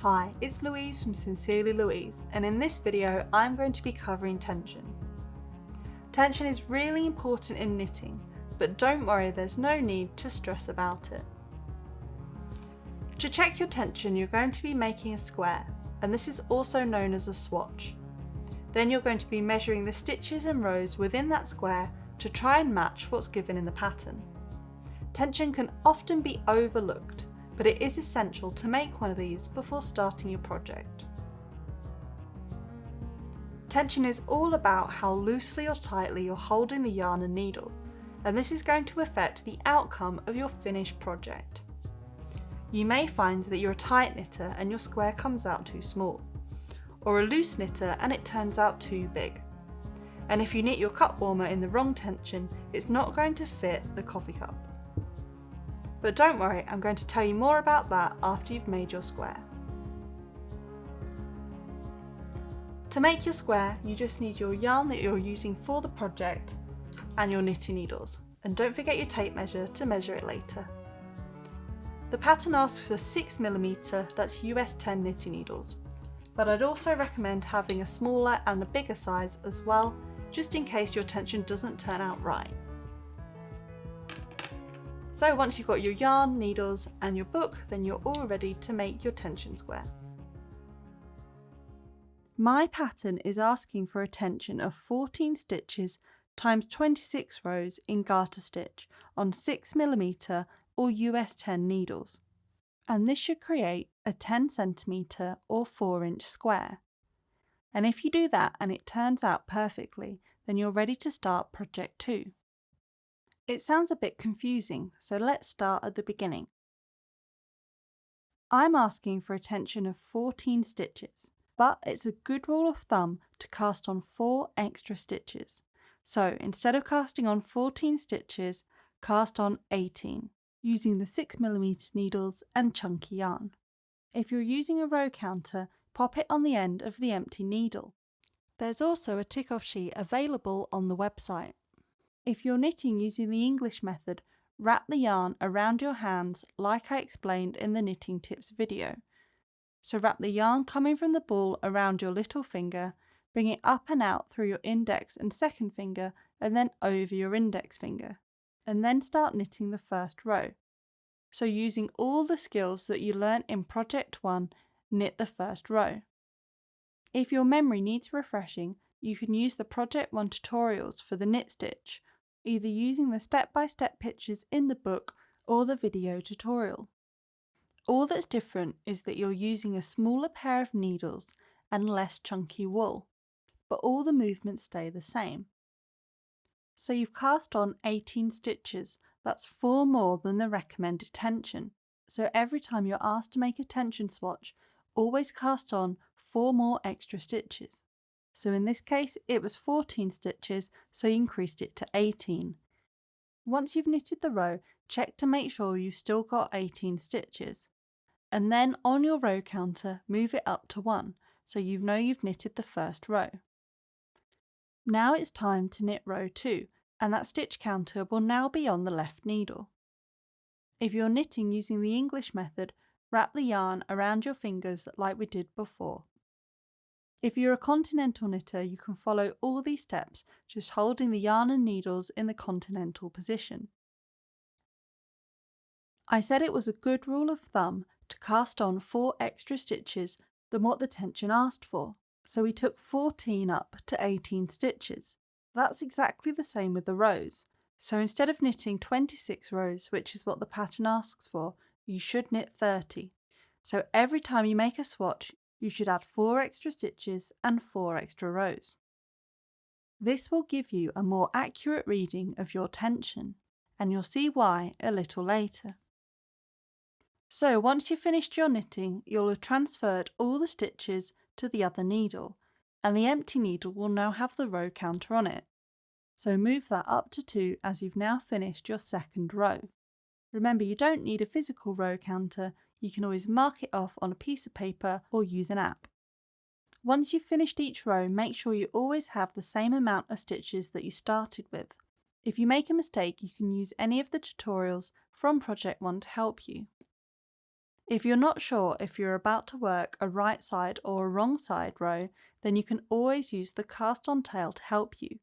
Hi, it's Louise from Sincerely Louise, and in this video I'm going to be covering tension. Tension is really important in knitting, but don't worry, there's no need to stress about it. To check your tension, you're going to be making a square, and this is also known as a swatch. Then you're going to be measuring the stitches and rows within that square to try and match what's given in the pattern. Tension can often be overlooked, but it is essential to make one of these before starting your project. Tension is all about how loosely or tightly you're holding the yarn and needles, and this is going to affect the outcome of your finished project. You may find that you're a tight knitter and your square comes out too small, or a loose knitter and it turns out too big. And if you knit your cup warmer in the wrong tension, it's not going to fit the coffee cup. But don't worry, I'm going to tell you more about that after you've made your square. To make your square, you just need your yarn that you're using for the project and your knitting needles. And don't forget your tape measure to measure it later. The pattern asks for 6mm, that's US 10 knitting needles. But I'd also recommend having a smaller and a bigger size as well, just in case your tension doesn't turn out right. So once you've got your yarn, needles and your book, then you're all ready to make your tension square. My pattern is asking for a tension of 14 stitches times 26 rows in garter stitch on 6mm or US 10 needles. And this should create a 10cm or 4-inch square. And if you do that and it turns out perfectly, then you're ready to start project 2. It sounds a bit confusing, so let's start at the beginning. I'm asking for a tension of 14 stitches, but it's a good rule of thumb to cast on 4 extra stitches. So instead of casting on 14 stitches, cast on 18, using the 6mm needles and chunky yarn. If you're using a row counter, pop it on the end of the empty needle. There's also a tick-off sheet available on the website. If you're knitting using the English method, wrap the yarn around your hands like I explained in the knitting tips video. So wrap the yarn coming from the ball around your little finger, bring it up and out through your index and second finger and then over your index finger, and then start knitting the first row. So using all the skills that you learnt in Project 1, knit the first row. If your memory needs refreshing, you can use the Project 1 tutorials for the knit stitch, either using the step-by-step pictures in the book or the video tutorial. All that's different is that you're using a smaller pair of needles and less chunky wool, but all the movements stay the same. So you've cast on 18 stitches, that's 4 more than the recommended tension. So every time you're asked to make a tension swatch, always cast on 4 more extra stitches. So in this case it was 14 stitches, so you increased it to 18. Once you've knitted the row, check to make sure you've still got 18 stitches. And then on your row counter, move it up to 1, so you know you've knitted the first row. Now it's time to knit row 2, and that stitch counter will now be on the left needle. If you're knitting using the English method, wrap the yarn around your fingers like we did before. If you're a continental knitter, you can follow all these steps, just holding the yarn and needles in the continental position. I said it was a good rule of thumb to cast on 4 extra stitches than what the tension asked for, so we took 14 up to 18 stitches. That's exactly the same with the rows, so instead of knitting 26 rows, which is what the pattern asks for, you should knit 30. So every time you make a swatch, you should add 4 extra stitches and 4 extra rows. This will give you a more accurate reading of your tension, and you'll see why a little later. So once you've finished your knitting, you'll have transferred all the stitches to the other needle, and the empty needle will now have the row counter on it. So move that up to 2 as you've now finished your second row. Remember, you don't need a physical row counter, you can always mark it off on a piece of paper or use an app. Once you've finished each row, make sure you always have the same amount of stitches that you started with. If you make a mistake, you can use any of the tutorials from Project 1 to help you. If you're not sure if you're about to work a right side or a wrong side row, then you can always use the cast on tail to help you.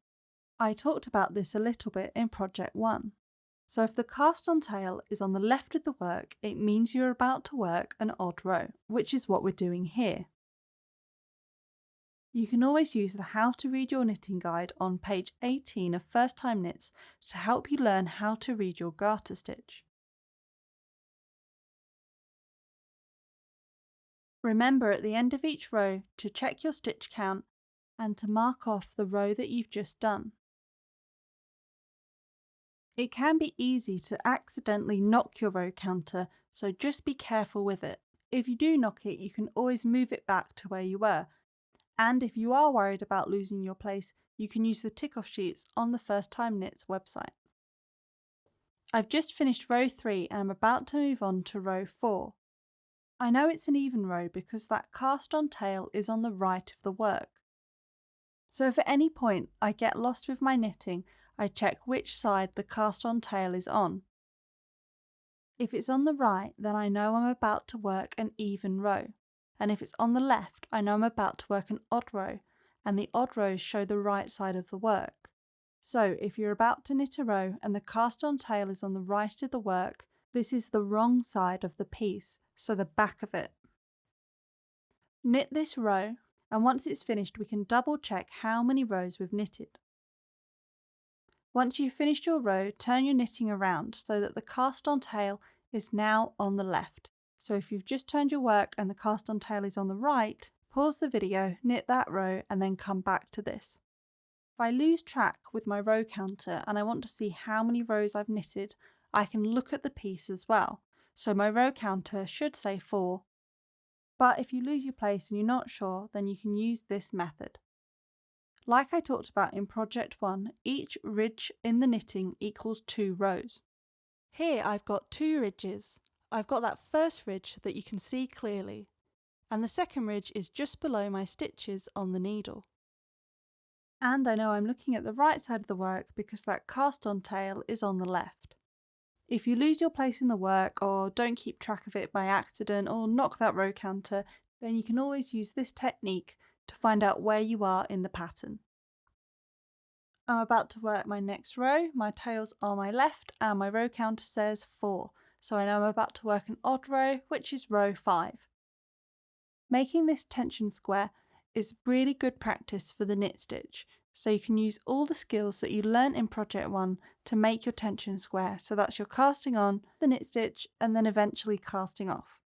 I talked about this a little bit in Project 1. So if the cast on tail is on the left of the work, it means you're about to work an odd row, which is what we're doing here. You can always use the How to Read Your Knitting guide on page 18 of First Time Knits to help you learn how to read your garter stitch. Remember at the end of each row to check your stitch count and to mark off the row that you've just done. It can be easy to accidentally knock your row counter, so just be careful with it. If you do knock it, you can always move it back to where you were. And if you are worried about losing your place, you can use the tick-off sheets on the First Time Knits website. I've just finished row 3 and I'm about to move on to row 4. I know it's an even row because that cast on tail is on the right of the work. So if at any point I get lost with my knitting, I check which side the cast on tail is on. If it's on the right, then I know I'm about to work an even row. And if it's on the left, I know I'm about to work an odd row, and the odd rows show the right side of the work. So if you're about to knit a row and the cast on tail is on the right of the work, this is the wrong side of the piece, so the back of it. Knit this row, and once it's finished we can double check how many rows we've knitted. Once you've finished your row, turn your knitting around so that the cast on tail is now on the left. So if you've just turned your work and the cast on tail is on the right, pause the video, knit that row and then come back to this. If I lose track with my row counter and I want to see how many rows I've knitted, I can look at the piece as well. So my row counter should say 4. But if you lose your place and you're not sure, then you can use this method. Like I talked about in Project 1, each ridge in the knitting equals 2 rows. Here I've got 2 ridges. I've got that first ridge that you can see clearly, and the second ridge is just below my stitches on the needle. And I know I'm looking at the right side of the work because that cast on tail is on the left. If you lose your place in the work or don't keep track of it by accident or knock that row counter, then you can always use this technique to find out where you are in the pattern. I'm about to work my next row, my tail's on my left and my row counter says 4, so I know I'm about to work an odd row, which is row 5. Making this tension square is really good practice for the knit stitch, so you can use all the skills that you learnt in Project 1 to make your tension square, so that's your casting on, the knit stitch and then eventually casting off.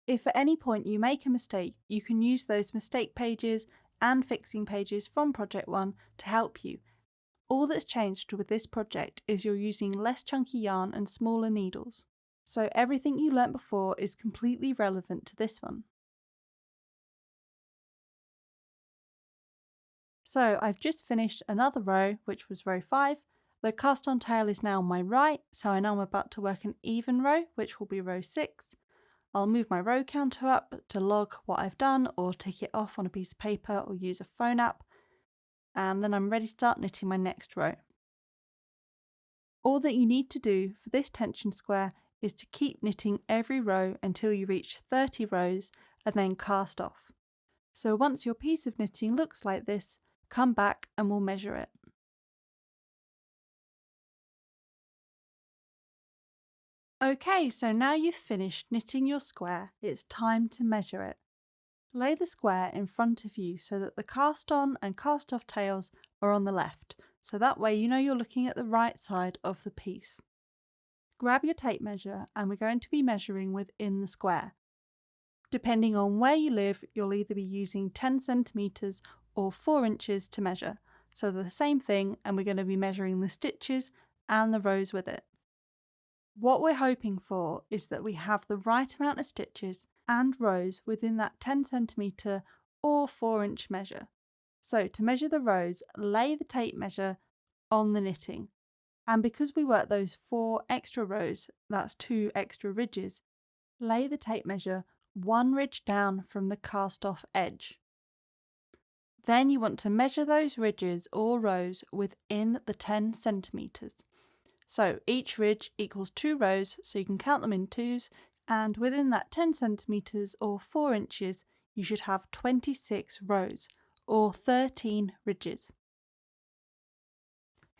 If at any point you make a mistake, you can use those mistake pages and fixing pages from Project 1 to help you. All that's changed with this project is you're using less chunky yarn and smaller needles, so everything you learnt before is completely relevant to this one. So I've just finished another row, which was row 5. The cast on tail is now on my right, so I know I'm about to work an even row, which will be row 6. I'll move my row counter up to log what I've done or tick it off on a piece of paper or use a phone app, and then I'm ready to start knitting my next row. All that you need to do for this tension square is to keep knitting every row until you reach 30 rows and then cast off. So once your piece of knitting looks like this, come back and we'll measure it. Okay, so now you've finished knitting your square, it's time to measure it. Lay the square in front of you so that the cast on and cast off tails are on the left, so that way you know you're looking at the right side of the piece. Grab your tape measure and we're going to be measuring within the square. Depending on where you live, you'll either be using 10 centimetres or 4 inches to measure, so they're the same thing and we're going to be measuring the stitches and the rows with it. What we're hoping for is that we have the right amount of stitches and rows within that 10 centimetre or 4 inch measure. So to measure the rows, lay the tape measure on the knitting. And because we work those 4 extra rows, that's 2 extra ridges, lay the tape measure 1 ridge down from the cast off edge. Then you want to measure those ridges or rows within the 10 centimetres. So each ridge equals 2 rows, so you can count them in twos, And within that 10 centimetres or 4 inches, you should have 26 rows or 13 ridges.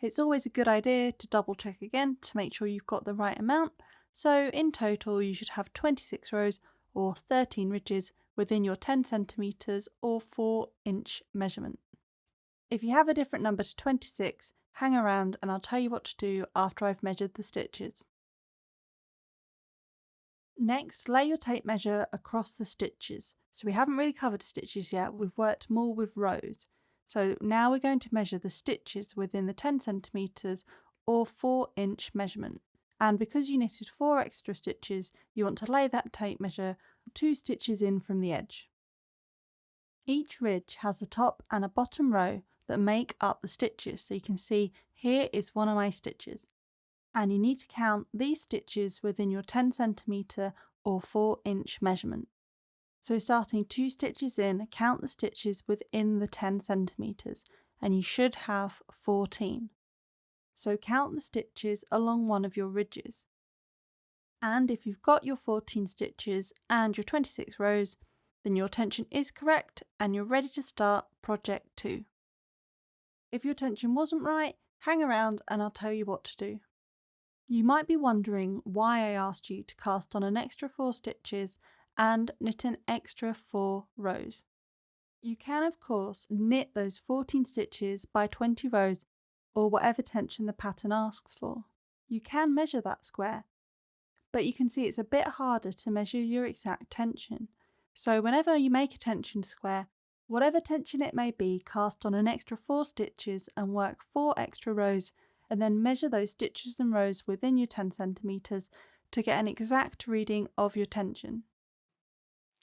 It's always a good idea to double check again to make sure you've got the right amount. So in total, you should have 26 rows or 13 ridges within your 10 centimetres or 4-inch measurement. If you have a different number to 26, hang around and I'll tell you what to do after I've measured the stitches. Next, lay your tape measure across the stitches. So we haven't really covered stitches yet, we've worked more with rows. So now we're going to measure the stitches within the 10 centimetres or 4-inch measurement. And because you knitted 4 extra stitches, you want to lay that tape measure 2 stitches in from the edge. Each ridge has a top and a bottom row that make up the stitches, so you can see here is one of my stitches. And you need to count these stitches within your 10 centimetre or 4-inch measurement. So starting 2 stitches in, count the stitches within the 10 centimetres and you should have 14. So count the stitches along one of your ridges. And if you've got your 14 stitches and your 26 rows, then your tension is correct and you're ready to start project 2. If your tension wasn't right, hang around and I'll tell you what to do. You might be wondering why I asked you to cast on an extra 4 stitches and knit an extra 4 rows. You can of course knit those 14 stitches by 20 rows or whatever tension the pattern asks for. You can measure that square, but you can see it's a bit harder to measure your exact tension. So whenever you make a tension square, whatever tension it may be, cast on an extra 4 stitches and work 4 extra rows and then measure those stitches and rows within your 10 centimetres to get an exact reading of your tension.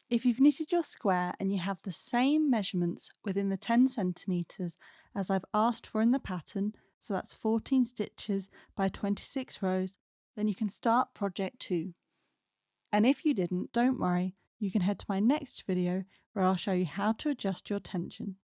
If you've knitted your square and you have the same measurements within the 10 centimetres as I've asked for in the pattern, so that's 14 stitches by 26 rows, then you can start project 2. And if you didn't, don't worry, you can head to my next video where I'll show you how to adjust your tension.